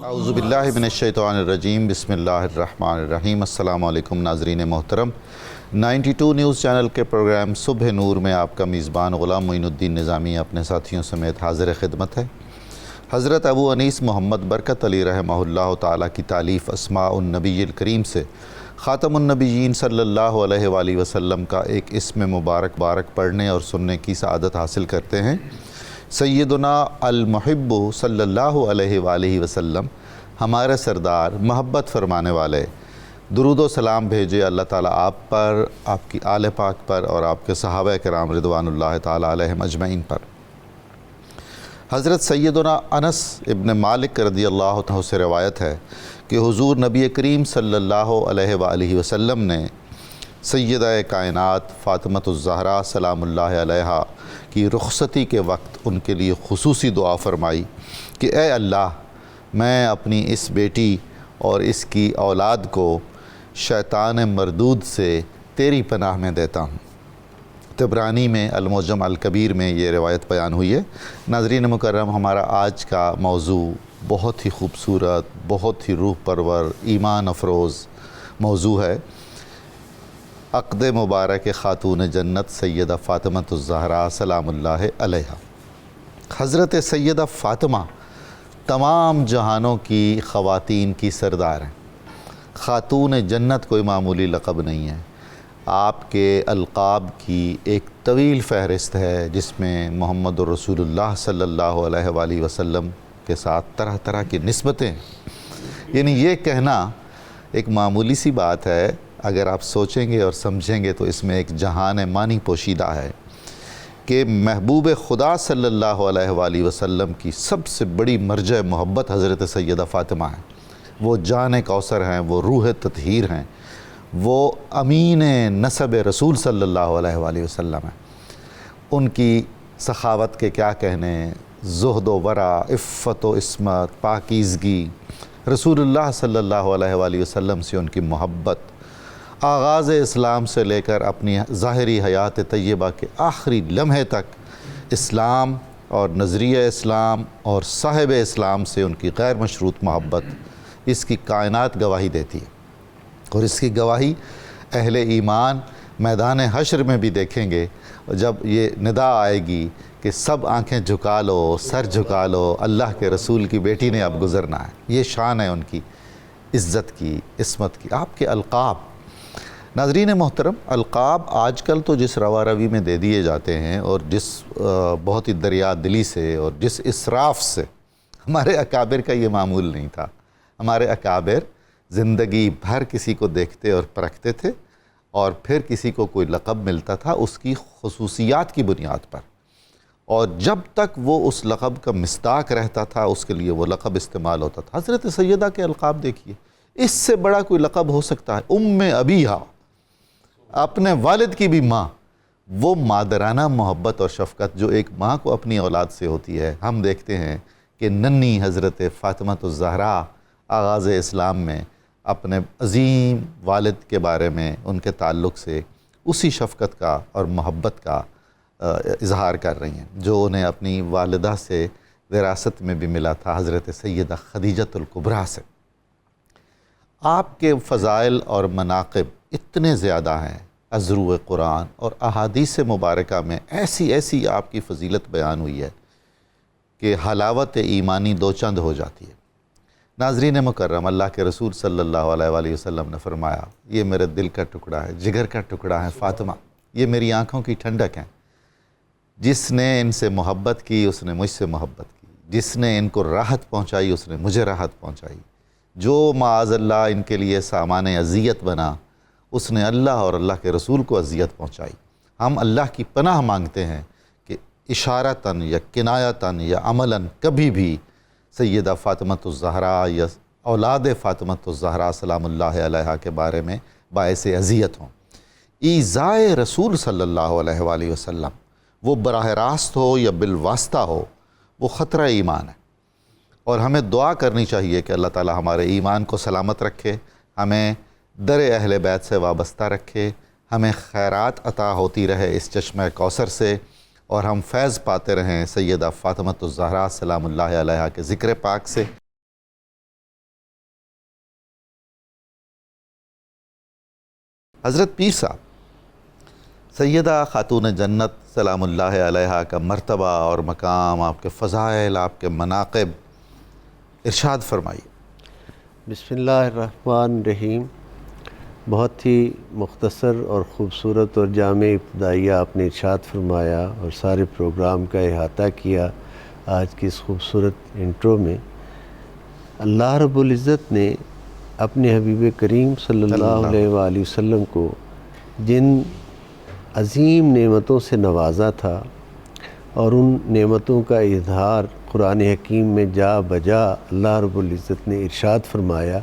اعوذ باللہ من الشیطان الرجیم، بسم اللہ الرحمن الرحیم۔ السلام علیکم ناظرین محترم، 92 نیوز چینل کے پروگرام صبح نور میں آپ کا میزبان غلام معین الدین نظامی اپنے ساتھیوں سمیت حاضر خدمت ہے۔ حضرت ابو انیس محمد برکت علی رحمہ اللہ تعالیٰ کی تالیف اسماء النبی الکریم سے خاتم النبیین صلی اللہ علیہ وآلہ وسلم کا ایک اسم مبارک پڑھنے اور سننے کی سعادت حاصل کرتے ہیں۔ سیدنا المحب صلی اللہ علیہ وآلہ وسلم ہمارے سردار، محبت فرمانے والے، درود و سلام بھیجے اللہ تعالیٰ آپ پر، آپ کی آل پاک پر اور آپ کے صحابہ کرام رضوان اللہ تعالیٰ علیہم اجمعین پر۔ حضرت سیدنا انس ابن مالک رضی اللہ عنہ سے روایت ہے کہ حضور نبی کریم صلی اللہ علیہ وآلہ وسلم نے سیدہ کائنات فاطمۃ الزہرا سلام اللہ علیہا کی رخصتی کے وقت ان کے لیے خصوصی دعا فرمائی کہ اے اللہ، میں اپنی اس بیٹی اور اس کی اولاد کو شیطان مردود سے تیری پناہ میں دیتا ہوں۔ طبرانی میں المعجم الکبیر میں یہ روایت بیان ہوئی ہے۔ ناظرین مکرم، ہمارا آج کا موضوع بہت ہی خوبصورت، بہت ہی روح پرور، ایمان افروز موضوع ہے۔ عقد مبارک خاتون جنت سیدہ فاطمۃ الزہرا سلام اللہ علیہا۔ حضرت سیدہ فاطمہ تمام جہانوں کی خواتین کی سردار ہیں۔ خاتون جنت کوئی معمولی لقب نہیں ہے۔ آپ کے القاب کی ایک طویل فہرست ہے جس میں محمد الرسول اللہ صلی اللہ علیہ وآلہ وسلم کے ساتھ طرح طرح کی نسبتیں ہیں۔ یعنی یہ کہنا ایک معمولی سی بات ہے، اگر آپ سوچیں گے اور سمجھیں گے تو اس میں ایک جہان معنی پوشیدہ ہے کہ محبوب خدا صلی اللہ علیہ وآلہ وسلم کی سب سے بڑی مرجع محبت حضرت سیدہ فاطمہ ہیں۔ وہ جان کوثر ہیں، وہ روح تطہیر ہیں، وہ امین نسب رسول صلی اللہ علیہ وآلہ وسلم ہیں۔ ان کی سخاوت کے کیا کہنے، زہد و ورع، عفت و عصمت، پاکیزگی، رسول اللہ صلی اللہ علیہ وآلہ وسلم سے ان کی محبت، آغاز اسلام سے لے کر اپنی ظاہری حیات طیبہ کے آخری لمحے تک اسلام اور نظریہ اسلام اور صاحب اسلام سے ان کی غیر مشروط محبت، اس کی کائنات گواہی دیتی ہے۔ اور اس کی گواہی اہل ایمان میدان حشر میں بھی دیکھیں گے، جب یہ ندا آئے گی کہ سب آنکھیں جھکا لو، سر جھکا لو، اللہ کے رسول کی بیٹی نے اب گزرنا ہے۔ یہ شان ہے ان کی عزت کی، عصمت کی۔ آپ کے القاب، ناظرین محترم، القاب آج کل تو جس روا روی میں دے دیے جاتے ہیں اور جس بہت ہی دریا دلی سے اور جس اسراف سے، ہمارے اکابر کا یہ معمول نہیں تھا۔ ہمارے اکابر زندگی بھر کسی کو دیکھتے اور پرکھتے تھے، اور پھر کسی کو کوئی لقب ملتا تھا اس کی خصوصیات کی بنیاد پر، اور جب تک وہ اس لقب کا مصداق رہتا تھا اس کے لیے وہ لقب استعمال ہوتا تھا۔ حضرت سیدہ کے القاب دیکھیے، اس سے بڑا کوئی لقب ہو سکتا ہے؟ ام ابیہا، اپنے والد کی بھی ماں۔ وہ مادرانہ محبت اور شفقت جو ایک ماں کو اپنی اولاد سے ہوتی ہے، ہم دیکھتے ہیں کہ ننھی حضرت فاطمۃ الزہرا آغاز اسلام میں اپنے عظیم والد کے بارے میں، ان کے تعلق سے اسی شفقت کا اور محبت کا اظہار کر رہی ہیں جو انہیں اپنی والدہ سے وراثت میں بھی ملا تھا، حضرت سیدہ خدیجۃ الکبریٰ سے۔ آپ کے فضائل اور مناقب اتنے زیادہ ہیں، ازرو قرآن اور احادیث مبارکہ میں ایسی آپ کی فضیلت بیان ہوئی ہے کہ حلاوت ایمانی دو چند ہو جاتی ہے۔ ناظرین مکرم، اللہ کے رسول صلی اللہ علیہ وآلہ وسلم نے فرمایا، یہ میرے دل کا ٹکڑا ہے، جگر کا ٹکڑا ہے فاطمہ، یہ میری آنکھوں کی ٹھنڈک ہیں۔ جس نے ان سے محبت کی اس نے مجھ سے محبت کی، جس نے ان کو راحت پہنچائی اس نے مجھے راحت پہنچائی، جو معاذ اللہ ان کے لیے سامان اذیت بنا اس نے اللہ اور اللہ کے رسول کو اذیت پہنچائی۔ ہم اللہ کی پناہ مانگتے ہیں کہ اشارتاً یا کنایتاً یا عملاً کبھی بھی سیدہ فاطمۃ الزہرا یا اولاد فاطمۃ الزہرا سلام اللہ علیہا کے بارے میں باعث اذیت ہوں۔ ایذائے رسول صلی اللہ علیہ وآلہ وسلم، وہ براہ راست ہو یا بالواسطہ ہو، وہ خطرہ ایمان ہے، اور ہمیں دعا کرنی چاہیے کہ اللہ تعالی ہمارے ایمان کو سلامت رکھے، ہمیں در اہل بیت سے وابستہ رکھے، ہمیں خیرات عطا ہوتی رہے اس چشمہ کوثر سے، اور ہم فیض پاتے رہیں سیدہ فاطمۃ الزہرا سلام اللہ علیہا کے ذکر پاک سے۔ حضرت پیر صاحب، سیدہ خاتون جنت سلام اللہ علیہا کا مرتبہ اور مقام، آپ کے فضائل، آپ کے مناقب ارشاد فرمائیے۔ بسم اللہ الرحمن الرحیم۔ بہت ہی مختصر اور خوبصورت اور جامع ابتدائیہ آپ نے ارشاد فرمایا اور سارے پروگرام کا احاطہ کیا آج کی اس خوبصورت انٹرو میں۔ اللہ رب العزت نے اپنے حبیب کریم صلی اللہ علیہ وآلہ وسلم کو جن عظیم نعمتوں سے نوازا تھا اور ان نعمتوں کا اظہار قرآن حکیم میں جا بجا اللہ رب العزت نے ارشاد فرمایا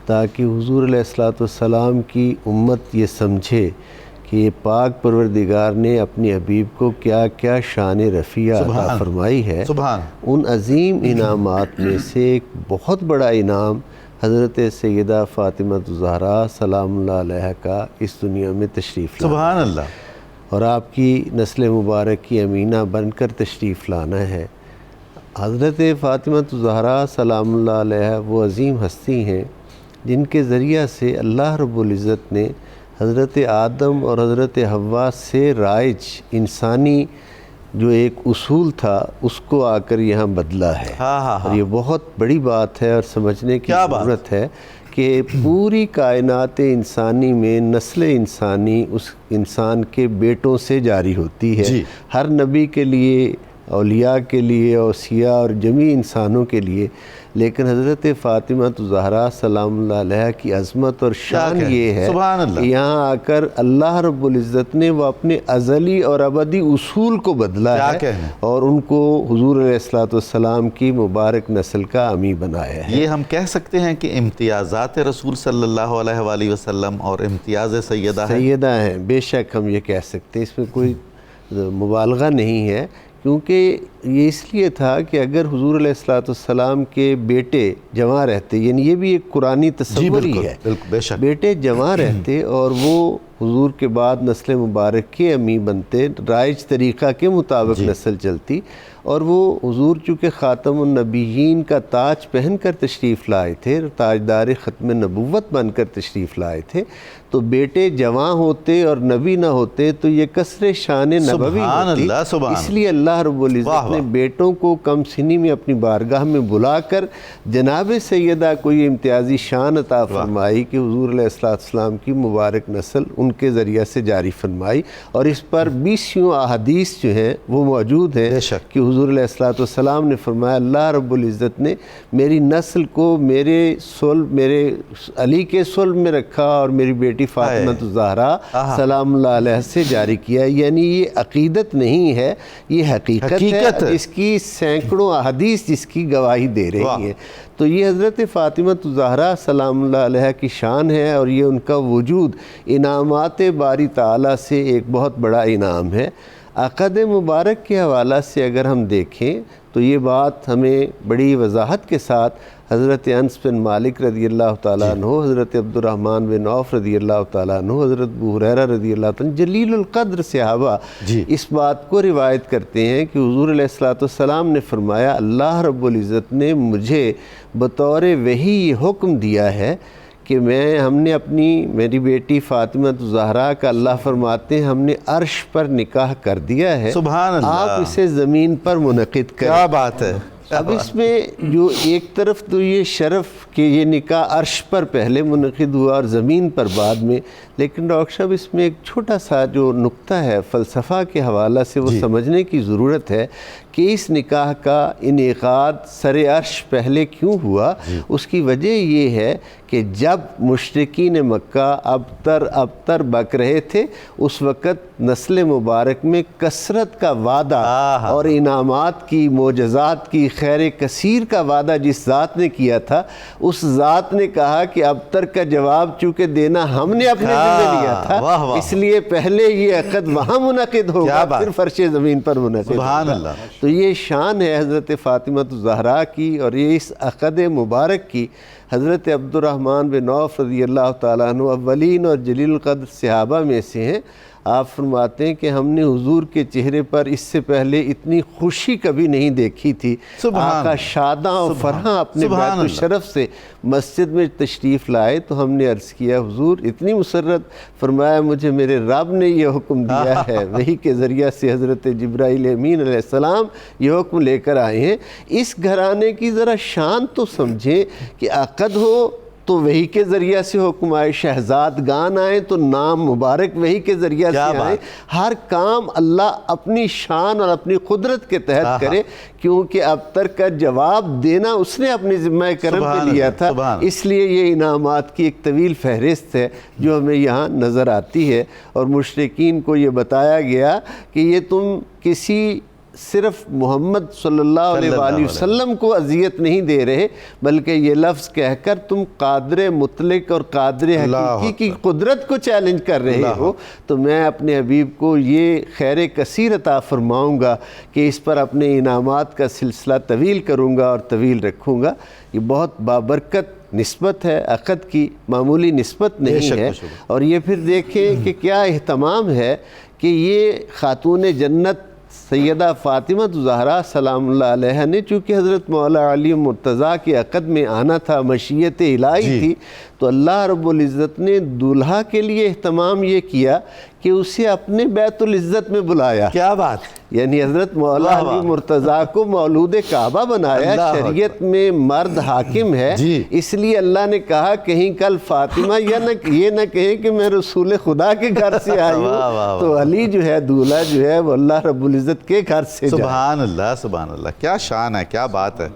تاکہ حضور علیہ السلام کی امت یہ سمجھے کہ یہ پاک پروردگار نے اپنی حبیب کو کیا کیا شان رفیع عطا فرمائی ہے۔ ان عظیم انعامات میں سے ایک بہت بڑا انعام حضرت سیدہ فاطمہ الزہراء سلام اللہ علیہا کا اس دنیا میں تشریف لانا، سبحان اللہ، اور آپ کی نسل مبارک کی امینہ بن کر تشریف لانا ہے۔ حضرت فاطمہ الزہراء سلام اللہ علیہا وہ عظیم ہستی ہیں جن کے ذریعہ سے اللہ رب العزت نے حضرت آدم اور حضرت حوا سے رائج انسانی جو ایک اصول تھا اس کو آ کر یہاں بدلا ہے۔ اور یہ بہت بڑی بات ہے اور سمجھنے کی ضرورت ہے کہ پوری کائنات انسانی میں نسل انسانی اس انسان کے بیٹوں سے جاری ہوتی ہے، ہر نبی کے لیے، اولیاء کے لیے، اوصیاء اور جمیع انسانوں کے لیے، لیکن حضرت فاطمہ الزہراء سلام اللہ علیہا کی عظمت اور شان یہ ہے کہ یہاں آ کر اللہ رب العزت نے وہ اپنے ازلی اور ابدی اصول کو بدلا ہے اور ان کو حضور علیہ السلام کی مبارک نسل کا امی بنایا ہے۔ یہ ہم کہہ سکتے ہیں کہ امتیازات رسول صلی اللہ علیہ وآلہ وسلم اور امتیاز سیدہ ہیں، بے شک ہم یہ کہہ سکتے ہیں، اس میں کوئی مبالغہ نہیں ہے، کیونکہ یہ اس لیے تھا کہ اگر حضور علیہ السلام کے بیٹے جوان رہتے، یعنی یہ بھی ایک قرآنی تصور ہی ہے، بیٹے جوان رہتے اور وہ حضور کے بعد نسل مبارک کے امی بنتے، رائج طریقہ کے مطابق نسل چلتی، اور وہ حضور چونکہ خاتم النبیین کا تاج پہن کر تشریف لائے تھے، تاجدار ختم نبوت بن کر تشریف لائے تھے، تو بیٹے جوان ہوتے اور نبی نہ ہوتے تو یہ کثر شان نبوی ہوتی۔ اس لیے اللہ رب العزت نے بیٹوں کو کم سنی میں اپنی بارگاہ میں بلا کر جناب سیدہ کو یہ امتیازی شان عطا فرمائی کہ حضور علیہ السلام کی مبارک نسل ان کے ذریعہ سے جاری فرمائی، اور اس پر 20 احادیث جو ہیں وہ موجود ہیں کہ حضور علیہ السلام نے فرمایا اللہ رب العزت نے میری نسل کو میرے علی کے صلب میں رکھا اور میری بیٹی فاطمہ الزہراء سلام اللہ علیہ سے جاری کیا۔ یعنی یہ عقیدت نہیں ہے، یہ حقیقت ہے، اس کی سینکڑوں احادیث جس کی گواہی دے رہی ہیں۔ تو یہ حضرت فاطمہ الزہراء سلام اللہ علیہ کی شان ہے اور یہ ان کا وجود انعامات باری تعالیٰ سے ایک بہت بڑا انعام ہے۔ عقد مبارک کے حوالہ سے اگر ہم دیکھیں تو یہ بات ہمیں بڑی وضاحت کے ساتھ حضرت انس بن مالک رضی اللہ تعالیٰ عنہ، حضرت عبد الرحمن بن عوف رضی اللہ تعالیٰ عنہ، حضرت ابو ہریرہ رضی اللہ تعالیٰ عنہ، جلیل القدر صحابہ اس بات کو روایت کرتے ہیں کہ حضور علیہ السلام نے فرمایا اللہ رب العزت نے مجھے بطور وحی یہ حکم دیا ہے کہ ہم نے میری بیٹی فاطمہ الزہراء کا اللہ فرماتے ہیں ہم نے عرش پر نکاح کر دیا ہے، سبحان اللہ، آپ اسے زمین پر منعقد کریں۔ کیا بات ہے! اب اس میں جو ایک طرف تو یہ شرف کہ یہ نکاح عرش پر پہلے منعقد ہوا اور زمین پر بعد میں، لیکن ڈاکٹر صاحب اس میں ایک چھوٹا سا جو نقطہ ہے فلسفہ کے حوالہ سے وہ سمجھنے کی ضرورت ہے کہ اس نکاح کا انعقاد سر عرش پہلے کیوں ہوا۔ اس کی وجہ یہ ہے کہ جب مشرکین مکہ ابتر بک رہے تھے اس وقت نسل مبارک میں کثرت کا وعدہ اور انعامات کی، معجزات کی، خیر کثیر کا وعدہ جس ذات نے کیا تھا، اس ذات نے کہا کہ ابتر کا جواب چونکہ دینا ہم نے اپنے ذمہ لیا تھا، اس لیے پہلے یہ عقد وہاں منعقد ہوگا پھر فرش زمین پر منعقد ہوگا۔ تو یہ شان ہے حضرت فاطمہ الزہراء کی، اور یہ اس عقد مبارک کی حضرت عبد الرحمن بن عوف رضی اللہ تعالیٰ عنہ اولین اور جلیل القدر صحابہ میں سے ہیں، آپ فرماتے ہیں کہ ہم نے حضور کے چہرے پر اس سے پہلے اتنی خوشی کبھی نہیں دیکھی تھی. آقا شاداں اور فرحاں اپنے بیت الشرف سے مسجد میں تشریف لائے تو ہم نے عرض کیا حضور اتنی مسرت. فرمایا مجھے میرے رب نے یہ حکم دیا ہے, وحی کے ذریعہ سے حضرت جبرائیل امین علیہ السلام یہ حکم لے کر آئے ہیں. اس گھرانے کی ذرا شان تو سمجھیں کہ عقد ہو تو وحی کے ذریعہ سے حکم آئے, شہزادگان آئیں تو نام مبارک وحی کے ذریعہ سے آئیں. ہر کام اللہ اپنی شان اور اپنی قدرت کے تحت کرے, کیونکہ ابتر کا جواب دینا اس نے اپنی ذمہ کرم پہ لیا تھا. اس لیے یہ انعامات کی ایک طویل فہرست ہے جو ہمیں یہاں نظر آتی ہے. اور مشرکین کو یہ بتایا گیا کہ یہ تم کسی صرف محمد صلی اللہ علیہ وآلہ وسلم کو اذیت نہیں دے رہے, بلکہ یہ لفظ کہہ کر تم قادر مطلق اور قادر حقیقی کی قدرت کو چیلنج کر رہے ہو. تو میں اپنے حبیب کو یہ خیر کثیر عطا فرماؤں گا کہ اس پر اپنے انعامات کا سلسلہ طویل کروں گا اور طویل رکھوں گا. یہ بہت بابرکت نسبت ہے عقد کی, معمولی نسبت نہیں ہے. اور یہ پھر دیکھیں کہ کیا اہتمام ہے کہ یہ خاتون جنت سیدہ فاطمہ الزہرا سلام اللہ علیہ نے چونکہ حضرت مولا علی مرتضیٰ کے عقد میں آنا تھا, مشیت الہی تھی, تو اللہ رب العزت نے دولہا کے لیے اہتمام یہ کیا کہ اسے اپنے بیت العزت میں بلایا. کیا بات, یعنی حضرت مولا علی مرتضیٰ کو مولود کعبہ بنایا. شریعت میں مرد حاکم ہے, اس لیے اللہ نے کہا کہیں کل فاطمہ یہ نہ کہیں کہ میں رسول خدا کے گھر سے آئی ہوں, تو علی جو ہے دولہا جو ہے وہ اللہ رب العزت کے گھر سے جائے. سبحان اللہ سبحان اللہ, کیا شان ہے, کیا بات ہے.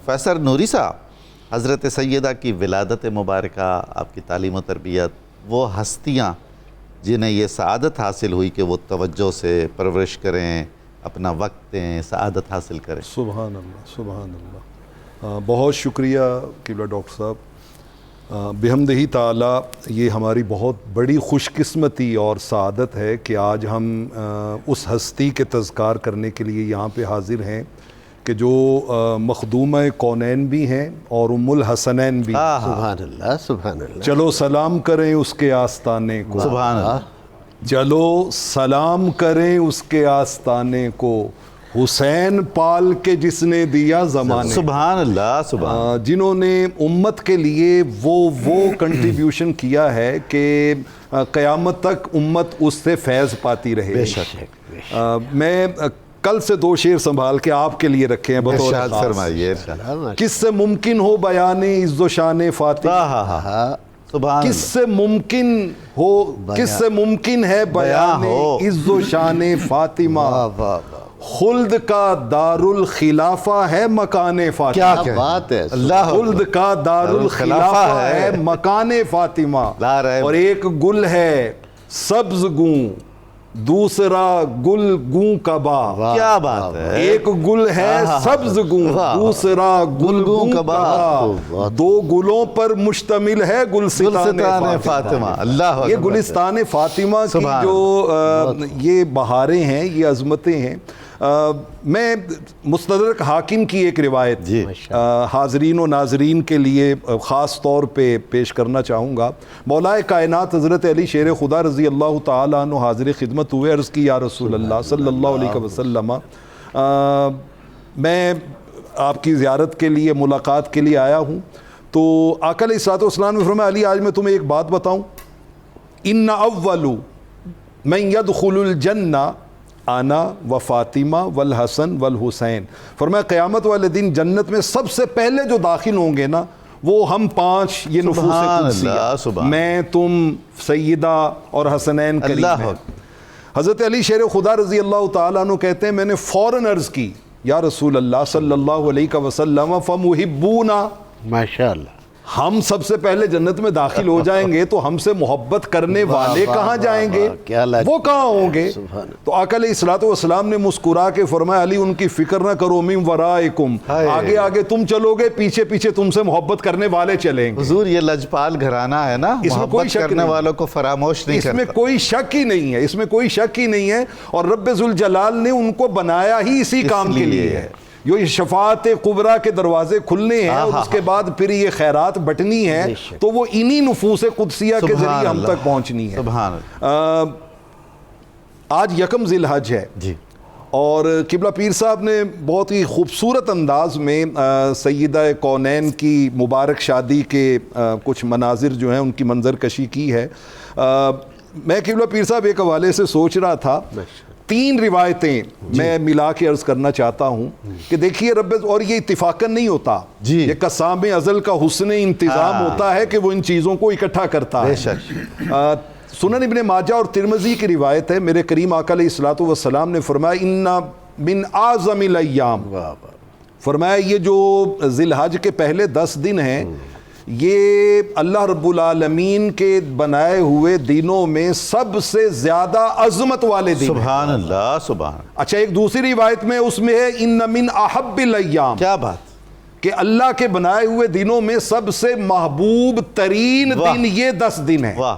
فیصل نوری صاحب, حضرت سیدہ کی ولادت مبارکہ, آپ کی تعلیم و تربیت, وہ ہستیاں جنہیں یہ سعادت حاصل ہوئی کہ وہ توجہ سے پرورش کریں, اپنا وقت دیں, سعادت حاصل کریں. سبحان اللہ سبحان اللہ. بہت شکریہ قبلہ ڈاکٹر صاحب. بحمدہ تعالی یہ ہماری بہت بڑی خوش قسمتی اور سعادت ہے کہ آج ہم اس ہستی کے تذکار کرنے کے لیے یہاں پہ حاضر ہیں کہ جو مخدومہ کونین بھی ہیں اور ام الحسنین بھی. سبحان اللہ سبحان اللہ. چلو سلام کریں اس کے آستانے کو, سبحان اللہ. چلو سلام کریں اس کے آستانے کو, حسین پال کے جس نے دیا زمانے. سبحان اللہ سبحان. جنہوں نے امت کے لیے وہ کنٹریبیوشن کیا ہے کہ قیامت تک امت اس سے فیض پاتی رہے. بے شک. میں کل سے 2 شعر سنبھال کے آپ کے لیے رکھے ہیں بطور خاص. فرمائیے. کس سے ممکن ہو بیان عز و شان فاطمہ, کس سے ممکن ہو, کس سے ممکن ہے بیان عز و شان فاطمہ, خلد کا دار الخلافہ ہے مکان فاطمہ. کیا بات ہے, خلد کا دار الخلافہ ہے مکان فاطمہ. اور ایک گل ہے سبز گوں, دوسرا گل گوں کا باغ. کیا بات ہے. ایک گل ہے سبز گوں, دوسرا گل گوں کا باغ, 2 گلوں پر مشتمل ہے گلستان فاطمہ. اللہ, یہ گلستان فاطمہ کی جو یہ بہاریں ہیں, یہ عظمتیں ہیں. میں مستدرک حاکم کی ایک روایت حاضرین و ناظرین کے لیے خاص طور پہ پیش کرنا چاہوں گا. مولا کائنات حضرت علی شیر خدا رضی اللہ تعالیٰ عنہ حاضر خدمت ہوئے, عرض کی یا رسول اللہ صلی اللہ علیہ وسلم, میں آپ کی زیارت کے لیے, ملاقات کے لیے آیا ہوں. تو آقا علیہ الصلوۃ والسلام نے فرمایا علی آج میں تمہیں ایک بات بتاؤں, ان اول من يدخل الجنہ آنا و فاطمہ والحسن والحسین. فرمایا قیامت والے دن جنت میں سب سے پہلے جو داخل ہوں گے نا وہ ہم 5 یہ نفوس قدسی, میں, تم, سیدہ اور حسنین کریم ہیں. حضرت علی شیر خدا رضی اللہ تعالیٰ عنہ کہتے ہیں میں نے فوراً عرض کی یا رسول اللہ صلی اللہ علیہ وسلم فمحبونا, ماشاءاللہ, ہم سب سے پہلے جنت میں داخل ہو جائیں گے تو ہم سے محبت کرنے والے کہاں جائیں گے, وہ کہاں ہوں گے. تو آقا علیہ الصلوۃ والسلام نے مسکرا کے فرمایا علی ان کی فکر نہ کرو, من ورائکم, آگے آگے تم چلو گے, پیچھے پیچھے تم سے محبت کرنے والے چلیں گے. حضور یہ لجپال گھرانہ ہے نا, محبت کرنے والوں کو فراموش نہیں کرتا. اس میں کوئی شک ہی نہیں ہے, اس میں کوئی شک ہی نہیں ہے. اور رب ذوالجلال نے ان کو بنایا ہی اسی کام کے لیے ہے یہ شفاعت کبریٰ کے دروازے کھلنے ہیں اور اس کے بعد پھر یہ خیرات بٹنی ہے تو وہ انہی نفوس قدسیہ کے ذریعے ہم تک پہنچنی ہے. سبحان اللہ. آج یکم ذی الحج ہے جی. اور قبلہ پیر صاحب نے بہت ہی خوبصورت انداز میں سیدہ کونین کی مبارک شادی کے کچھ مناظر جو ہیں ان کی منظر کشی کی ہے. میں قبلہ پیر صاحب ایک حوالے سے سوچ رہا تھا, 3 روایتیں میں ملا کے عرض کرنا چاہتا ہوں کہ دیکھیے رب, اور یہ اتفاقاً نہیں ہوتا, یہ قسام ازل کا حسن انتظام ہوتا ہے کہ وہ ان چیزوں کو اکٹھا کرتا ہے. سنن ابن ماجہ اور ترمذی کی روایت ہے, میرے کریم آقا علیہ الصلوۃ والسلام نے فرمایا ان من اعظم الایام, فرمایا یہ جو ذی الحج کے پہلے 10 دن ہیں یہ اللہ رب العالمین کے بنائے ہوئے دنوں میں سب سے زیادہ عظمت والے دن. سبحان اللہ. سبحان. اچھا, ایک دوسری روایت میں اس میں ہے ان من احب الایام, کیا بات, کہ اللہ کے بنائے ہوئے دنوں میں سب سے محبوب ترین دن یہ 10 دن ہیں. واہ.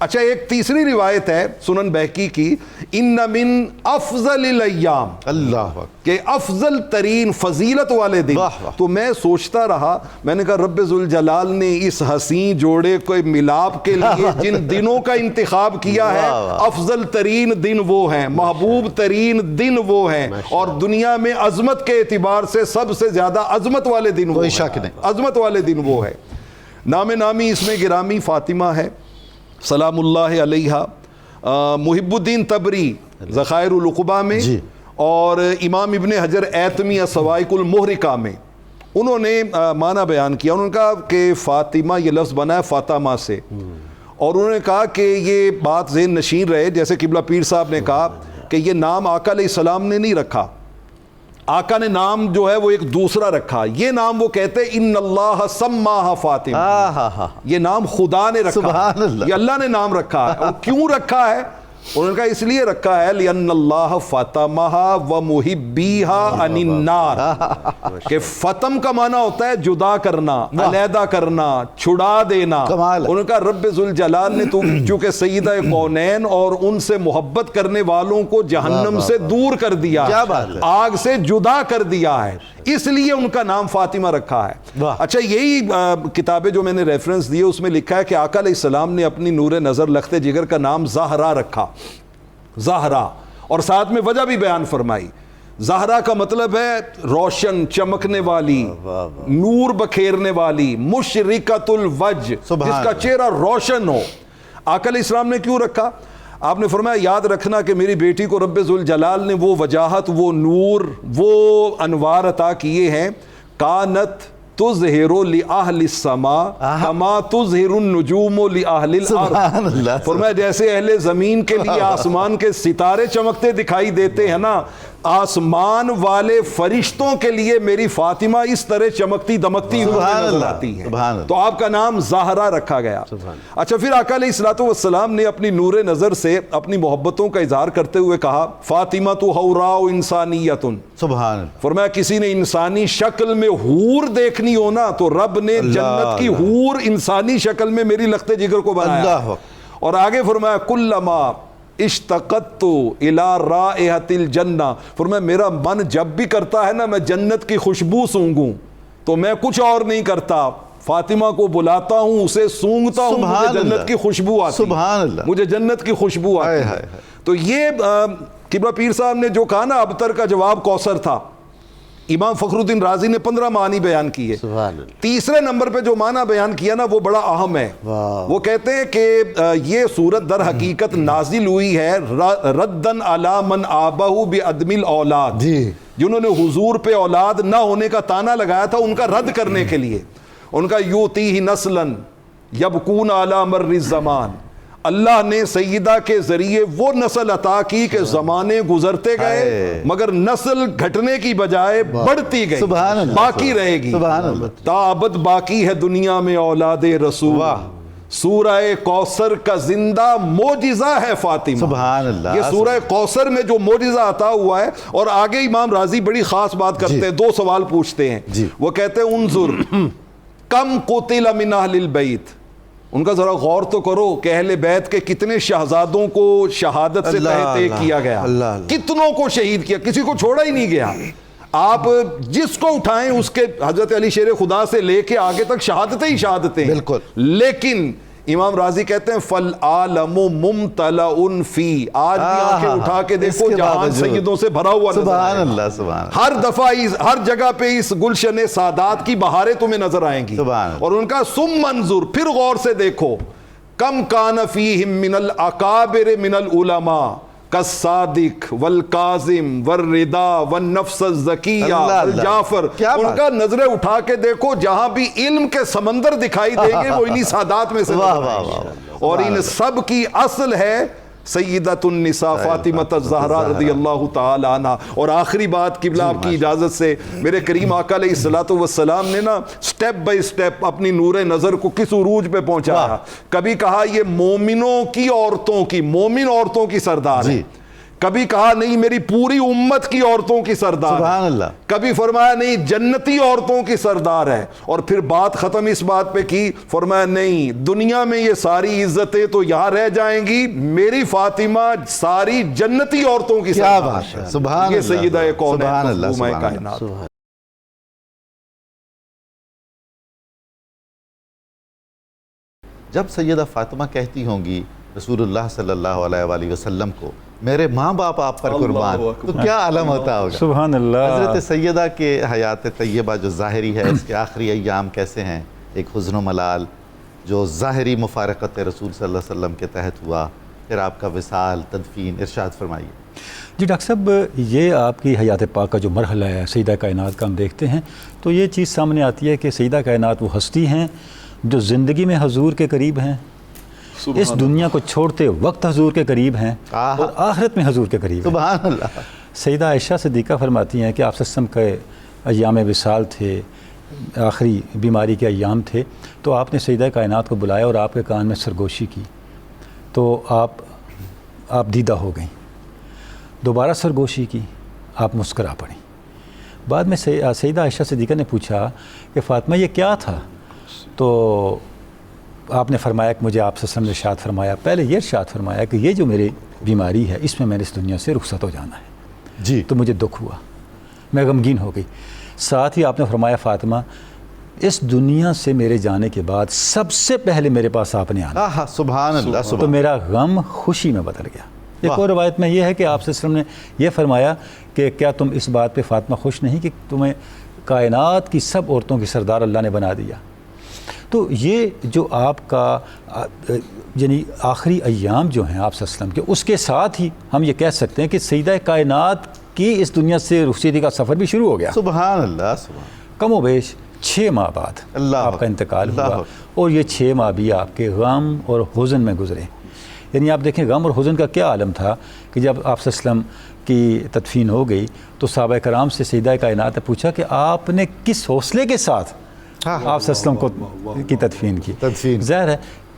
اچھا, ایک تیسری روایت ہے سنن بہقی کی ان من افضل الایام, اللہ کہ افضل ترین فضیلت والے دن. تو میں سوچتا رہا, میں نے کہا رب ذوالجلال نے اس حسین جوڑے کو ملاپ کے لیے جن دنوں کا انتخاب کیا ہے افضل ترین دن وہ ہیں, محبوب ترین دن وہ ہیں, اور دنیا میں عظمت کے اعتبار سے سب سے زیادہ عظمت والے دن وہ ہیں. عظمت والے دن وہ ہے. نام نامی اس میں گرامی فاطمہ ہے سلام اللہ علیہا, محب الدین تبری ذخائر العقبہ میں اور امام ابن حجر ایتمی الصواعق المحرقہ میں انہوں نے معنی بیان کیا. انہوں نے کہا کہ فاطمہ یہ لفظ بنا ہے فاطمہ سے, اور انہوں نے کہا کہ یہ بات ذہن نشین رہے, جیسے قبلہ پیر صاحب نے کہا کہ یہ نام آقا علیہ السلام نے نہیں رکھا, آقا نے نام جو ہے وہ ایک دوسرا رکھا. یہ نام وہ کہتے ان اللہ سماہا فاطمہ, یہ نام خدا نے رکھا, یہ اللہ نے نام رکھا ہے. اور کیوں رکھا ہے؟ انہوں نے کہا اس لیے رکھا ہے لِأَنَّ اللَّهَ فَتَمَهَا وَمُحِبِّيهَا عَنِ النَّارِ, کہ فتم کا معنی ہوتا ہے جدا کرنا, علیحدہ کرنا, چھڑا دینا. انہوں نے کہا رب ذوالجلال نے تو چونکہ سیدہ کونین اور ان سے محبت کرنے والوں کو جہنم سے دور کر دیا, آگ سے جدا کر دیا ہے, اس لیے ان کا نام فاطمہ رکھا ہے. اچھا, یہی کتابیں جو میں نے ریفرنس دی اس میں لکھا ہے کہ آقا علیہ السلام نے اپنی نور نظر لخت جگر کا نام زہرا رکھا, زہرا, اور ساتھ میں وجہ بھی بیان فرمائی. زہرا کا مطلب ہے روشن, چمکنے والی, نور بکھیرنے والی, مشرقۃ الوجہ, جس کا چہرہ روشن ہو. آقا علیہ السلام نے کیوں رکھا؟ آپ نے فرمایا یاد رکھنا کہ میری بیٹی کو رب ذوالجلال نے وہ وجاہت, وہ نور, وہ انوار عطا کیے ہیں, کانت تظہر لأہل السماء کما تظہر النجوم لأہل الارض. فرمایا جیسے اہل زمین کے لیے آسمان کے ستارے چمکتے دکھائی دیتے ہیں نا, آسمان والے فرشتوں کے لیے میری فاطمہ اس طرح چمکتی دمکتی نظر آتی ہے. تو آپ کا نام زہرا رکھا گیا. اچھا, پھر آقا علیہ الصلوۃ والسلام نے اپنی نور نظر سے اپنی محبتوں کا اظہار کرتے ہوئے کہا فاطمہ تو حوراء انسانیت. سبحان اللہ. فرمایا کسی نے انسانی شکل میں حور دیکھنی ہو نا تو رب نے جنت کی حور انسانی شکل میں میری لخت جگر کو بنایا. اور آگے فرمایا کلما اشتقت الی رائحۃ الجنہ, فرمایا میرا من جب بھی کرتا ہے نا میں جنت کی خوشبو سونگوں تو میں کچھ اور نہیں کرتا, فاطمہ کو بلاتا ہوں, اسے سونگتا ہوں, مجھے جنت کی خوشبو آتی, سبحان اللہ, مجھے جنت کی خوشبو آتی ہے. تو یہ قبلہ پیر صاحب نے جو کہا نا ابتر کا جواب کوثر تھا, امام فخر الدین رازی نے 15 معنی بیان کیے. تیسرے نمبر پہ جو معنی بیان کیا نا وہ بڑا اہم ہے. وہ کہتے ہیں کہ یہ سورت در حقیقت نازل ہوئی ہے ردن علی من آبہ بعدم الاولاد, جنہوں نے حضور پہ اولاد نہ ہونے کا طعنہ لگایا تھا ان کا رد کرنے کے لیے. ان کا یوتیہ نسلا یبکون علی مر الزمان, اللہ نے سیدہ کے ذریعے وہ نسل عطا کی کہ زمانے گزرتے گئے مگر نسل گھٹنے کی بجائے بڑھتی گئی, باقی رہے گی, تا ابد باقی ہے دنیا میں اولاد رسول. سورہ کوثر کا زندہ معجزہ ہے فاطمہ. سبحان اللہ. یہ سورہ کوثر میں جو معجزہ عطا ہوا ہے. اور آگے امام راضی بڑی خاص بات کرتے ہیں, 2 سوال پوچھتے ہیں. وہ کہتے ہیں انظر کم قتل من اہل البیت, ان کا ذرا غور تو کرو کہ اہل بیت کے کتنے شہزادوں کو شہادت سے تحت کیا گیا, کتنوں کو شہید کیا, کسی کو چھوڑا ہی نہیں گیا. آپ جس کو اٹھائیں اس کے حضرت علی شیر خدا سے لے کے آگے تک شہادتیں ہی شہادتیں، بالکل. لیکن امام راضی کہتے ہیں فالعالم ممتلئ فی، آج بھی آنکھیں اٹھا کے دیکھو جہان سیدوں سے بھرا ہوا نظر سبحان آئے گا. اللہ سبحان اللہ. ہر دفعہ ہر جگہ پہ اس گلشن سعادات کی بہاریں تمہیں نظر آئیں گی. سبحان اللہ. اور ان کا ثم منظور، پھر غور سے دیکھو، کم کان فیہم من الاکابر من العلماء کالصادق والکاظم والرضا والنفس الزکیہ والجعفر. ان کا نظریں اٹھا کے دیکھو، جہاں بھی علم کے سمندر دکھائی دیں گے وہ انہی سعادات میں سے نظر آئیں گے. اور ان سب کی اصل ہے سیدۃ النساء فاطمہ الزہرا رضی اللہ تعالی عنہ. اور آخری بات قبلہ آپ کی اجازت سے، میرے کریم آقا علیہ الصلوۃ والسلام نے نا سٹیپ بائی سٹیپ اپنی نور نظر کو کس عروج پہ پہنچایا. کبھی کہا یہ مومنوں کی عورتوں کی، مومن عورتوں کی سردار ہے. کبھی کہا نہیں میری پوری امت کی عورتوں کی سردار، سبحان اللہ. کبھی فرمایا نہیں جنتی عورتوں کی سردار ہے. اور پھر بات ختم اس بات پہ کی، فرمایا نہیں دنیا میں یہ ساری عزتیں تو یہاں رہ جائیں گی، میری فاطمہ ساری جنتی عورتوں کی کیا سردار بات ہے. سبحان یہ اللہ. سیدہ کون ہے، سبحان اللہ. مظلومہ سبحان اللہ. کائنات. جب سیدہ فاطمہ کہتی ہوں گی رسول اللہ صلی اللہ علیہ وآلہ وسلم کو میرے ماں باپ آپ پر قربان، تو کیا عالم ہوتا ہوگا. سبحان اللہ. حضرت سیدہ کے حیات طیبہ جو ظاہری ہے، اس کے آخری ایام کیسے ہیں؟ ایک حزن و ملال جو ظاہری مفارقت رسول صلی اللہ علیہ وسلم کے تحت ہوا، پھر آپ کا وصال، تدفین. ارشاد فرمائیے. جی ڈاکٹر صاحب، یہ آپ کی حیات پاک کا جو مرحلہ ہے سیدہ کائنات کا ہم دیکھتے ہیں تو یہ چیز سامنے آتی ہے کہ سیدہ کائنات وہ ہستی ہیں جو زندگی میں حضور کے قریب ہیں، اس دنیا کو چھوڑتے وقت حضور کے قریب ہیں، اور آخرت میں حضور کے قریب ہیں. سبحان اللہ. سیدہ عائشہ صدیقہ فرماتی ہیں کہ آپ صلی اللہ علیہ وسلم کے ایام وصال تھے، آخری بیماری کے ایام تھے، تو آپ نے سیدہ کائنات کو بلایا اور آپ کے کان میں سرگوشی کی تو آپ دیدہ ہو گئیں. دوبارہ سرگوشی کی، آپ مسکرا پڑیں. بعد میں سیدہ عائشہ صدیقہ نے پوچھا کہ فاطمہ یہ کیا تھا؟ تو آپ نے فرمایا کہ مجھے آپ صلی اللہ علیہ وسلم نے ارشاد فرمایا، پہلے یہ ارشاد فرمایا کہ یہ جو میری بیماری ہے اس میں میں نے اس دنیا سے رخصت ہو جانا ہے. جی. تو مجھے دکھ ہوا، میں غمگین ہو گئی. ساتھ ہی آپ نے فرمایا فاطمہ اس دنیا سے میرے جانے کے بعد سب سے پہلے میرے پاس آپ نے آنا. سبحان اللہ. تو میرا غم خوشی میں بدل گیا. ایک اور روایت میں یہ ہے کہ آپ صلی اللہ علیہ وسلم نے یہ فرمایا کہ کیا تم اس بات پہ فاطمہ خوش نہیں کہ تمہیں کائنات کی سب عورتوں کی سردار اللہ نے بنا دیا. تو یہ جو آپ کا یعنی آخری ایام جو ہیں آپ صلی اللہ علیہ وسلم کے، اس کے ساتھ ہی ہم یہ کہہ سکتے ہیں کہ سیدہ کائنات کی اس دنیا سے رخصتی کا سفر بھی شروع ہو گیا. سبحان اللہ. کم و بیش 6 ماہ بعد آپ کا انتقال ہوا، اور یہ 6 ماہ بھی آپ کے غم اور حزن میں گزرے. یعنی آپ دیکھیں غم اور حزن کا کیا عالم تھا کہ جب آپ صلی اللہ علیہ وسلم کی تدفین ہو گئی تو صحابہ کرام سے سیدہ کائنات نے پوچھا کہ آپ نے کس حوصلے کے ساتھ آپ صلی اللہ علیہ وسلم کو کی تدفین کی. ظاہر ہے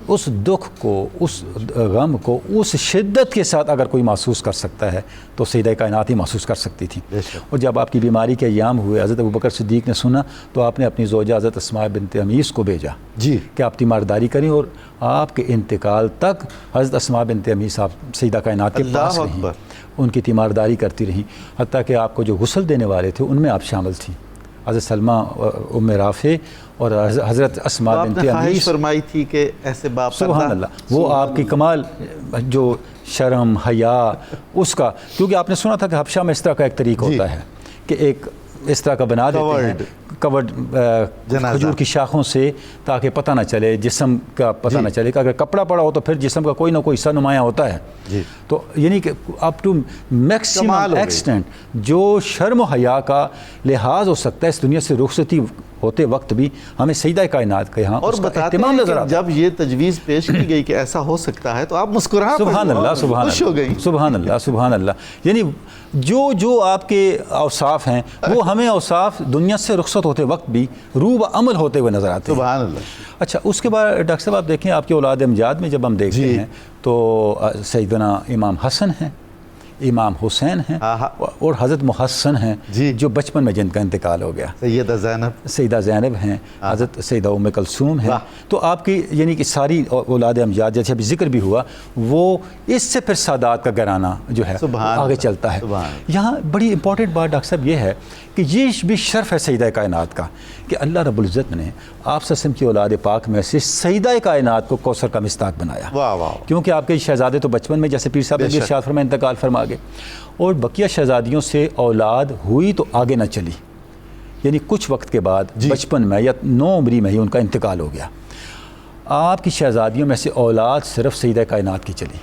اس دکھ کو، اس غم کو اس شدت کے ساتھ اگر کوئی محسوس کر سکتا ہے تو سیدہ کائنات ہی محسوس کر سکتی تھی. اور جب آپ کی بیماری کے ایام ہوئے، حضرت ابوبکر صدیق نے سنا تو آپ نے اپنی زوجہ حضرت اسماء بنت امیس کو بھیجا جی کہ آپ تیمارداری کریں، اور آپ کے انتقال تک حضرت اسماء بنت امیس آپ سیدہ کائنات کے پاس رہیں، ان کی تیمارداری کرتی رہیں، حتیٰ کہ آپ کو جو غسل دینے والے تھے ان میں آپ شامل تھیں. حضرت سلمہ ام رافع اور حضرت اسماء بنت امیس فرمائی تھی کہ ایسے باپ. سبحان اللہ. وہ آپ کی کمال جو شرم حیا اس کا، کیونکہ آپ نے سنا تھا کہ حبشہ میں اس طرح کا ایک طریق ہوتا ہے کہ ایک اس طرح کا بنا دیتے ہیں کورڈ کھجور کی شاخوں سے تاکہ پتہ نہ چلے، جسم کا پتہ نہ چلے کہ اگر کپڑا پڑا ہو تو پھر جسم کا کوئی نہ کوئی حصہ نمایاں ہوتا ہے. تو یعنی کہ اپ ٹو میکسیمم ایکسٹینٹ جو شرم و حیا کا لحاظ ہو سکتا ہے اس دنیا سے رخصتی ہوتے وقت بھی ہمیں سیدہ کائنات کے یہاں اور بتاتے ہیں نظر آتا. جب یہ تجویز پیش کی گئی کہ ایسا ہو سکتا ہے تو آپ مسکرا سبحان اللہ سبحان خوش ہو گئی. سبحان اللہ سبحان اللہ. یعنی جو آپ کے اوصاف ہیں وہ ہمیں اوصاف دنیا سے رخصت ہوتے وقت بھی روح و عمل ہوتے ہوئے نظر آتے ہیں. سبحان اللہ. اچھا اس کے بعد ڈاکٹر صاحب آپ دیکھیں آپ کے اولاد امجاد میں جب ہم دیکھتے ہیں تو سیدنا امام حسن ہیں، امام حسین ہیں اور حضرت محسن ہیں جو بچپن میں جن کا انتقال ہو گیا، سیدہ زینب ہیں، حضرت سیدہ ام کلثوم ہیں۔ تو آپ کی یعنی کہ ساری اولاد امجاد جیسے ابھی ذکر بھی ہوا، وہ اس سے پھر سادات کا گھرانہ جو ہے آگے چلتا ہے۔ یہاں بڑی امپورٹنٹ بات ڈاکٹر صاحب یہ ہے کہ یہ بھی شرف ہے سیدہ کائنات کا کہ اللہ رب العزت نے آپ صلی اللہ علیہ وسلم کی اولاد پاک میں سے سیدہ کائنات کو کوثر کا مصداق بنایا، کیونکہ آپ کے شہزادے تو بچپن میں جیسے پیر صاحب نے ارشاد فرمایا انتقال فرما گئے، اور بقیہ شہزادیوں سے اولاد ہوئی تو آگے نہ چلی، یعنی کچھ وقت کے بعد بچپن میں یا نوعمری میں ہی ان کا انتقال ہو گیا۔ آپ کی شہزادیوں میں سے اولاد صرف سیدہ کائنات کی چلی،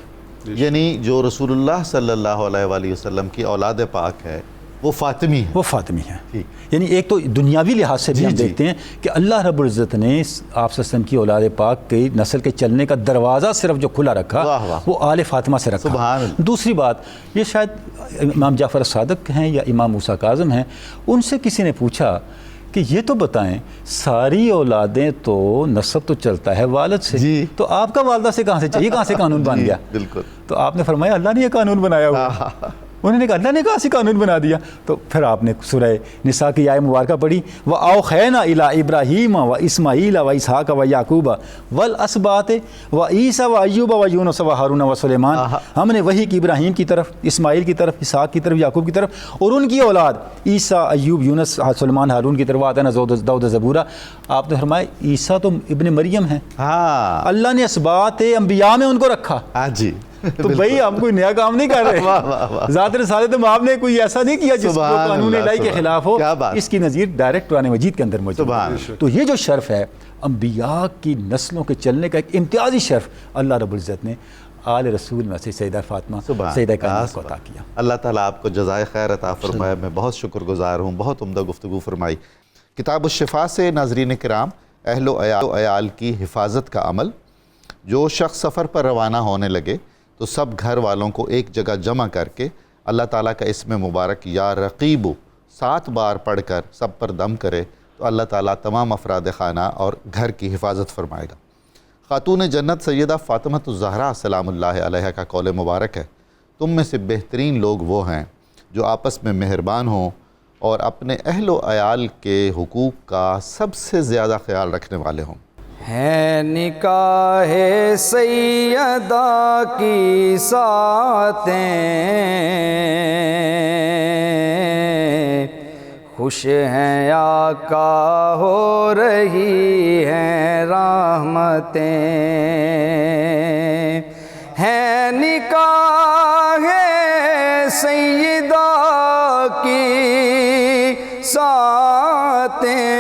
یعنی جو رسول اللہ صلی اللہ علیہ وآلہ وسلم کی اولاد پاک ہے وہ فاطمی ہے، وہ فاطمی ہیں۔ یعنی ایک تو دنیاوی لحاظ سے بھی ہم دیکھتے ہیں کہ اللہ رب العزت نے آپ صلی اللہ علیہ وسلم کی اولاد پاک کی نسل کے چلنے کا دروازہ صرف جو کھلا رکھا وہ آل فاطمہ سے رکھا۔ دوسری بات یہ شاید امام جعفر صادق ہیں یا امام موسیٰ کاظم ہیں، ان سے کسی نے پوچھا کہ یہ تو بتائیں ساری اولادیں تو نسب تو چلتا ہے والد سے، تو آپ کا والدہ سے کہاں سے چاہیے، کہاں سے قانون بن گیا؟ بالکل۔ تو آپ نے فرمایا اللہ نے یہ قانون بنایا ہوا۔ انہوں نے کہا اللہ نے کہا سی قانون بنا دیا؟ تو پھر آپ نے سورہ نساء کی آیت مبارکہ پڑھی، وَأَوْحَيْنَا إِلَىٰ إِبْرَاهِيمَ وَإِسْمَاعِيلَ وَإِسْحَاقَ وَيَعْقُوبَ وَالْأَسْبَاطِ وَعِيسَىٰ وَأَيُّوبَ وَيُونُسَ وَهَارُونَ وَسُلَيْمَانَ، ہم نے وحی کی ابراہیم کی طرف، اسماعیل کی طرف، اسحاق کی طرف، یعقوب کی طرف، اور ان کی اولاد عیسیٰ، ایوب، یونس، سلیمان، ہارون کی طرف، وَآتَيْنَا داؤد زبورا۔ آپ نے فرمایا عیسیٰ تو ابن مریم ہیں، اللہ نے اسباط انبیاء میں ان کو رکھا۔ تو بھائی ہم کوئی نیا کام نہیں کر رہے، ذات رسالت آپ نے کوئی ایسا نہیں کیا جس کو قانون الہی کے خلاف ہو، اس کی نظیر ڈائریکٹ قرآن مجید کے اندر موجود ہے۔ تو یہ جو شرف ہے انبیاء کی نسلوں کے چلنے کا ایک امتیازی شرف اللہ رب العزت نے آل رسول میں سے سیدہ فاطمہ سیدہ کائنات کو عطا کیا۔ اللہ تعالیٰ آپ کو جزائے خیر عطا فرمائے۔ میں بہت شکر گزار ہوں، بہت عمدہ گفتگو فرمائی۔ کتاب الشفا سے ناظرین کرام، اہل و عیال کی حفاظت کا عمل۔ جو شخص سفر پر روانہ ہونے لگے تو سب گھر والوں کو ایک جگہ جمع کر کے اللہ تعالیٰ کا اسم مبارک یا رقیب 7 بار پڑھ کر سب پر دم کرے تو اللہ تعالیٰ تمام افراد خانہ اور گھر کی حفاظت فرمائے گا۔ خاتون جنت سیدہ فاطمہ الزہرا سلام اللہ علیہا کا قول مبارک ہے، تم میں سے بہترین لوگ وہ ہیں جو آپس میں مہربان ہوں اور اپنے اہل و عیال کے حقوق کا سب سے زیادہ خیال رکھنے والے ہوں۔ ہے نکاح سیدہ کی ساتیں، خوش ہیں آقا ہو رہی ہیں رحمتیں، ہے نکاح سیدہ کی ساتیں،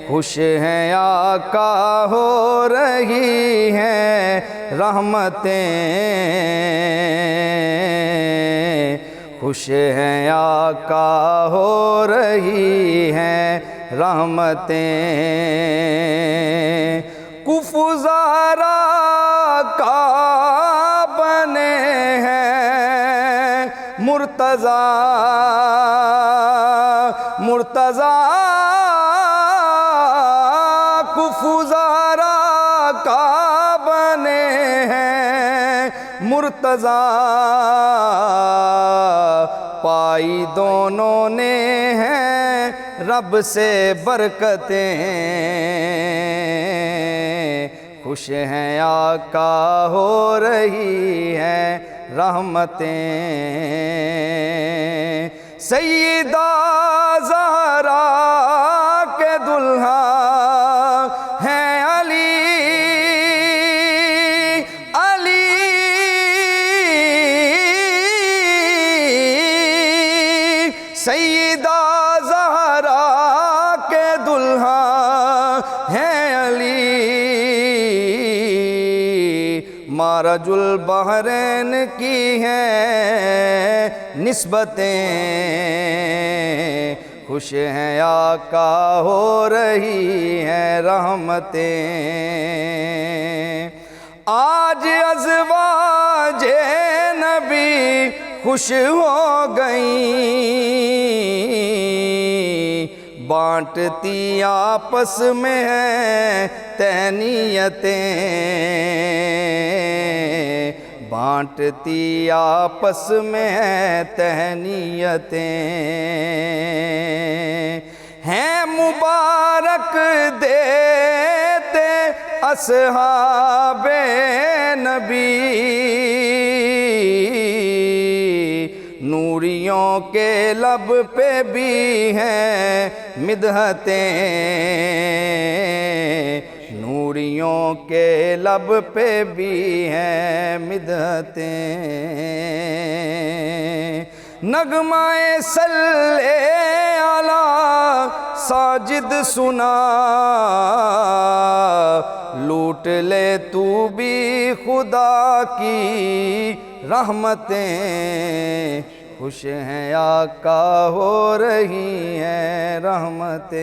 خوش ہیں آقا ہو رہی ہیں رحمتیں، خوش ہیں آقا ہو رہی ہیں رحمتیں، کفزارہ کا بنے ہیں مرتضیٰ، کفزارہ کا بنے ہیں مرتضیٰ، پائی دونوں نے ہیں رب سے برکتیں، خوش ہیں آقا ہو رہی ہیں رحمتیں، سیدہ زہرا کے دلہا ہیں علی، سیدہ زہرا کے دلہا ہیں علی، مارج البحرین کی ہیں نسبتیں، خوش ہیں آقا ہو رہی ہیں رحمتیں، آج ازواج نبی خوش ہو گئیں، بانٹتی آپس میں ہیں تہنیتیں، بانٹتی آپس میں ہے تہنیتیں ہیں مبارک دیتے اصحاب نبی نوریوں کے لب پہ بھی ہیں مدحتیں نوریوں کے لب پہ بھی ہیں مدحتیں نغمہ صلی علی ساجد سنا لوٹ لے تو بھی خدا کی رحمتیں خوش ہیں آقا ہو رہی ہیں رحمتیں